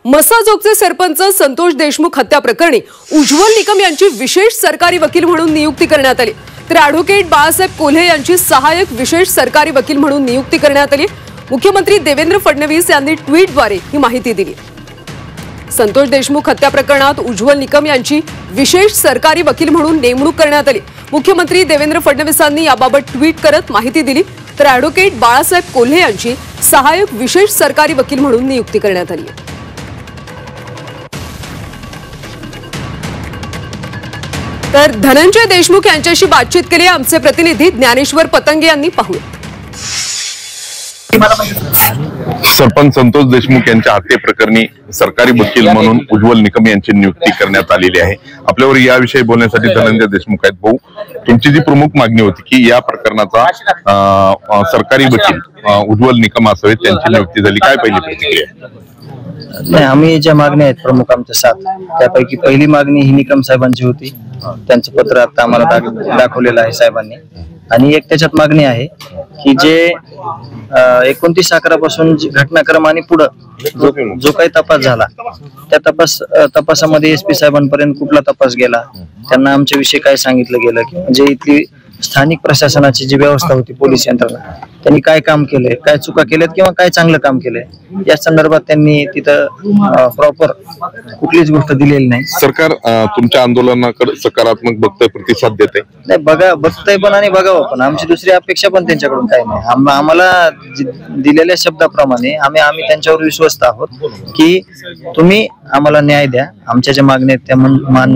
मसाजोगचे सरपंच संतोष देशमुख हत्या प्रकरणी उज्ज्वल निकम यांची विशेष सरकारी वकील म्हणून नियुक्ती करण्यात आली। तर ॲडव्होकेट बाळासाहेब कोल्हे यांची सहाय्यक विशेष सरकारी वकील म्हणून नियुक्ती करण्यात आली। मुख्यमंत्री देवेंद्र फडणवीस यांनी ट्विटद्वारे ही माहिती दिली। संतोष देशमुख हत्या प्रकरणात उज्ज्वल निकम यांची विशेष सरकारी वकील म्हणून नेमणूक करण्यात आली। मुख्यमंत्री देवेंद्र फडणवीसांनी याबाबत ट्विट करत माहिती दिली। तर ॲडव्होकेट बाळासाहेब कोल्हे यांची सहाय्यक विशेष सरकारी वकील म्हणून नियुक्ती करण्यात आली आहे। तर धनंजय देशमुख यांच्याशी बातचीत केली आमचे प्रतिनिधी ज्ञानेश्वर पतंगे यांनी। पाहूया। सरपंच संतोष देशमुख यांच्या हत्येप्रकरणी सरकारी वकील म्हणून उज्ज्वल निकम यांची नियुक्ती करण्यात आलेली आहे। आपल्यावर याविषयी बोलण्यासाठी धनंजय देशमुख आहेत। भाऊ, तुमची जी प्रमुख मागणी होती की या प्रकरणाचा सरकारी वकील उज्ज्वल निकम असावे, त्यांची नियुक्ती झाली, काय पहिली प्रतिक्रिया? नाही, आम्ही ज्या मागण्या आहेत प्रमुख आमच्या 7, त्यापैकी पहिली मागणी ही निकम साहेबांची होती। त्यांचं पत्र आता आम्हाला दाखवलेलं आहे साहेबांनी। आणि एक त्याच्यात मागणी आहे की जे 29/11 पासून घटनाक्रम आणि पुढे जो काही तपास झाला त्या तपासामध्ये SP साहेबांपर्यंत कुठला तपास गेला, त्यांना आमच्या विषयी काय सांगितलं गेलं, की म्हणजे इथली स्थानिक प्रशासनाची जी व्यवस्था होती, पोलीस यंत्रणा, त्यांनी काय काम केलंय, काय चुका केल्यात किंवा काय चांगलं काम केलंय, या संदर्भात त्यांनी तिथं प्रॉपर कुठलीच गोष्ट दिलेली नाही। सरकार तुमच्या आंदोलनाकडे सकारात्मक बघतंय, प्रतिसाद देते? नाही, बघतंय पण आणि बघावं पण। आमची दुसरी अपेक्षा पण त्यांच्याकडून काही नाही। आम्हाला दिलेल्या शब्दाप्रमाणे आम्ही त्यांच्यावर विश्वस्त आहोत की तुम्ही आम्हाला न्याय द्या, आमच्या ज्या मागण्या आहेत त्या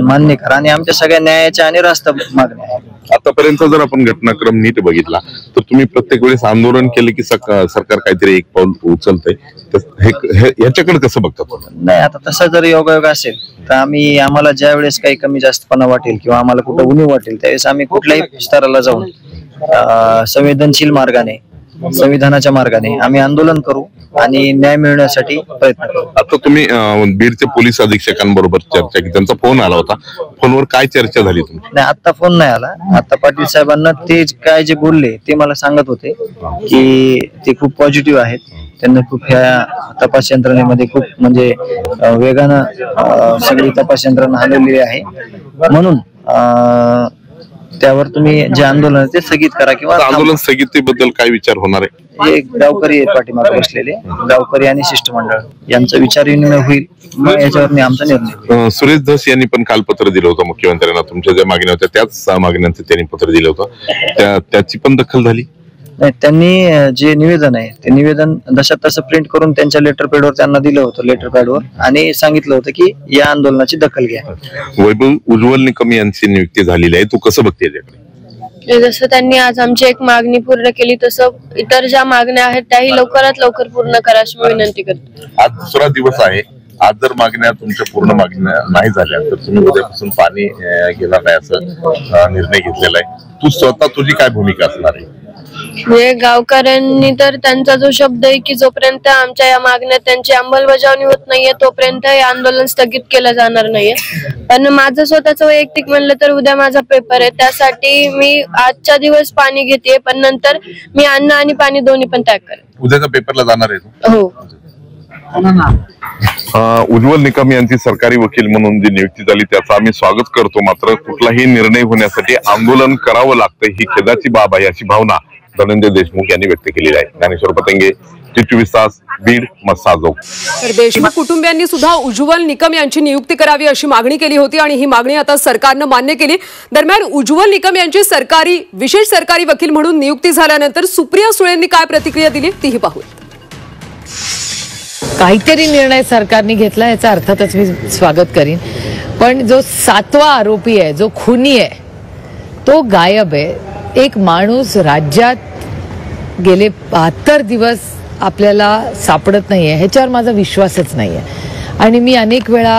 मान्य करा आणि आमच्या सगळ्या न्यायाच्या आणि रास्त मागण्या आहेत। आतापर्यंत जर आपण घटनाक्रम नीट बघितला तर तुम्ही प्रत्येक वेळेस आंदोलन केलं की सरकार काहीतरी एक पाऊल उचलतंय, याच्याकडे कसं बघतात? नाही, आता तसा जर योगायोग असेल तर आम्हाला ज्या वेळेस काही कमी जास्तपणा वाटेल किंवा आम्हाला कुठं उणीव वाटेल त्यावेळेस आम्ही कुठल्याही स्तराला जाऊन संवेदनशील मार्गाने, संविधानाच्या मार्गाने आम्ही आंदोलन करू आणि न्याय मिळवण्यासाठी प्रयत्न करू। आता तुम्ही बीडचे पोलीस अधीक्षकांबरोबर चर्चा की त्यांचा फोन आला होता, फोनवर काय चर्चा झाली तुमची? नाही, आता फोन नाही आला। आता पाटील साहेबांना ते काय जे बोलले ते मला सांगत होते की ते खूप पॉझिटिव्ह आहेत, त्यांना खूप ह्या तपास यंत्रणेमध्ये खूप म्हणजे वेगानं सगळी तपास यंत्रणा हलवलेली आहे, म्हणून त्यावर तुम्ही जे आंदोलन आहे ते स्थगित करा किंवा आंदोलन स्थगितीबद्दल काय विचार होणार आहे? हे गावकरी आहेत पाठीमागे बसलेले, गावकरी आणि शिष्टमंडळ यांचा विचार विनिमय होईल, मग याच्यावर आमचा निर्णय। सुरेश धस यांनी पण काल पत्र दिलं होतं मुख्यमंत्र्यांना, तुमच्या ज्या मागण्या होत्या त्याच मागण्यांचं त्यांनी पत्र दिलं होतं, त्याची पण दखल झाली नाही? त्यांनी जे निवेदन आहे ते निवेदन जशा तसं प्रिंट करून त्यांच्या लेटर पॅडवर त्यांना दिलं होतं, लेटर पॅडवर, आणि सांगितलं होतं की या आंदोलनाची दखल घ्या। वैभव, उज्ज्वल निकम यांची नियुक्ती झालेली आहे, तू कसं बघते त्याकडे? जसं त्यांनी आज आमची एक मागणी पूर्ण केली तसं इतर ज्या मागण्या आहेत त्याही लवकरात लवकर पूर्ण करा अशी मी विनंती करतो। आज दुसरा दिवस आहे, आज जर मागण्या तुमच्या पूर्ण मागण्या नाही झाल्या तर तुम्ही उद्यापासून पाणी घेणार नाही असं निर्णय घेतलेला आहे। तू स्वतः तुझी काय भूमिका असणार आहे? म्हणजे गावकऱ्यांनी तर त्यांचा जो शब्द आहे की जोपर्यंत आमच्या या मागण्या त्यांची अंमलबजावणी होत नाहीये तोपर्यंत हे आंदोलन स्थगित केलं जाणार नाहीये। पण माझं स्वतःचं वैयक्तिक म्हणलं तर उद्या माझा पेपर आहे, त्यासाठी मी आजच्या दिवस पाणी घेते, पण नंतर मी अन्न आणि पाणी दोन्ही पण त्याग करेन। उद्याच्या पेपरला जाणार आहे? हो। उज्ज्वल निकम यांची सरकारी वकील म्हणून जी नियुक्ती झाली त्याचं आम्ही स्वागत करतो, मात्र कुठलाही निर्णय होण्यासाठी आंदोलन करावं लागतं ही खेदाची बाब आहे अशी भावना धनंजय देशमुख यांनी व्यक्त केलेली आहे। ज्ञानेश्वर पतंगे, 24 तास, बीड, मसाजोग। तर देशमुख कुटुंबियांनी सुद्धा उज्ज्वल निकम यांची नियुक्ती करावी अशी मागणी केली होती आणि ही मागणी आता सरकारनं मान्य केली। दरम्यान उज्ज्वल निकम यांची विशेष सरकारी वकील म्हणून नियुक्ती झाल्यानंतर सुप्रिया सुळेंनी काय प्रतिक्रिया दिली तीही पाहूया। काहीतरी निर्णय सरकारने घेतला याचा अर्थातच मी स्वागत करीन, पण जो 7वा आरोपी आहे, जो खुनी आहे, तो गायब आहे। एक माणूस राज्यात गेले 72 दिवस आपल्याला सापडत नाहीये, ह्याच्यावर माझा विश्वासच नाहीये। आणि मी अनेक वेळा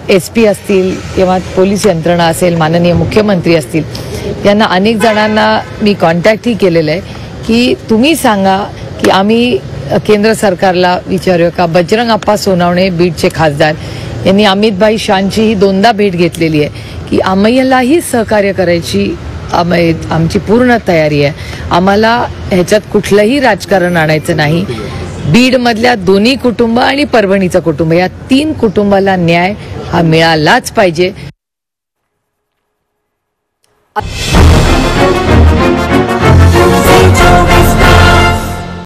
SP असतील किंवा पोलीस यंत्रणा असेल, माननीय मुख्यमंत्री असतील, यांना अनेक जणांना मी कॉन्टॅक्टही केलेलं आहे की तुम्ही सांगा की आम्ही केंद्र सरकारला विचारूया का। बजरंग अप्पा सोनवणे, बीडचे खासदार, यांनी अमितभाई शांची 2दा भेट घेतलेली आहे की आम्हालाही सहकार्य करायची आमची पूर्ण तयारी आहे, आम्हाला ह्याच्यात कुठलंही राजकारण आणायचं नाही। बीड मधल्या दोन्ही कुटुंब आणि परभणीचं कुटुंब या 3 कुटुंबाला न्याय हा मिळालाच पाहिजे.